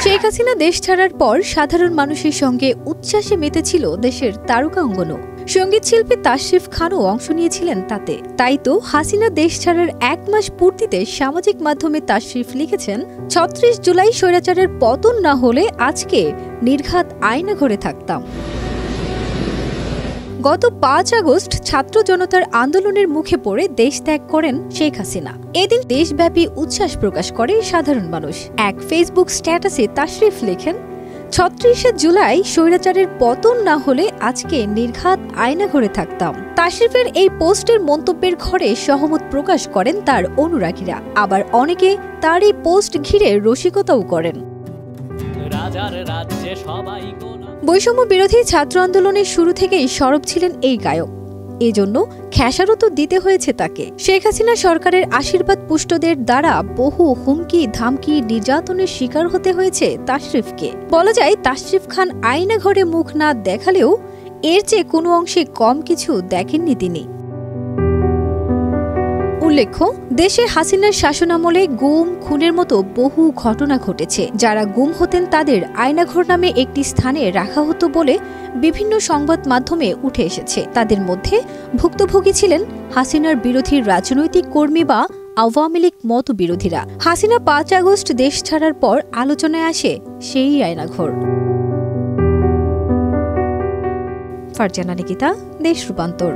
শেখ হাসিনা দেশ ছাড়ার পর সাধারণ মানুষের সঙ্গে উচ্ছ্বাসে মেতেছিল দেশের তারকা অঙ্গনও। সঙ্গীত শিল্পী তাশরিফ খানও অংশ নিয়েছিলেন তাতে। তাই তো হাসিনা দেশ ছাড়ার 1 মাস পূর্তিতে সামাজিক মাধ্যমে তাশরিফ লিখেছেন, ৩৬ জুলাই স্বৈরাচারের পতন না হলে আজকে নির্ঘাত আয়নাঘরে থাকতাম। গত ৫ আগস্ট ছাত্র জনতার আন্দোলনের মুখে পড়ে দেশ ত্যাগ করেন শেখ হাসিনা। এদিন দেশব্যাপী উচ্ছ্বাস প্রকাশ করে সাধারণ মানুষ। এক ফেসবুক স্ট্যাটাসে তাশরিফ লেখেন, ৩৬ জুলাই স্বৈরাচারের পতন না হলে আজকে নির্ঘাত আয়নাঘরে থাকতাম। তাশরিফের এই পোস্টের মন্তব্যের ঘরে সহমত প্রকাশ করেন তার অনুরাগীরা। আবার অনেকে তার এই পোস্ট ঘিরে রসিকতাও করেন। বৈষম্য বিরোধী ছাত্র আন্দোলনের শুরু থেকেই সরব ছিলেন এই গায়ক। এজন্য খেসারত দিতে হয়েছে তাকে। শেখ হাসিনা সরকারের আশীর্বাদ পুষ্টদের দ্বারা বহু হুমকি ধামকি নির্যাতনের শিকার হতে হয়েছে তাশরিফকে। বলা যায়, তাশরিফ খান আয়নাঘরে মুখ না দেখালেও এর চেয়ে কোনো অংশে কম কিছু দেখেননি তিনি। উল্লেখ্য, দেশে হাসিনার শাসনামলে গুম খুনের মতো বহু ঘটনা ঘটেছে। যারা গুম হতেন তাদের আয়নাঘর নামে একটি স্থানে রাখা হতো বলে বিভিন্ন সংবাদ মাধ্যমে উঠে এসেছে। তাদের মধ্যে ভুক্তভোগী ছিলেন হাসিনার বিরোধী রাজনৈতিক কর্মী বা আওয়ামী লীগ মত বিরোধীরা। হাসিনা ৫ আগস্ট দেশ ছাড়ার পর আলোচনায় আসে সেই আয়নাঘর। ফারজানা নিকিতা, দেশ রূপান্তর।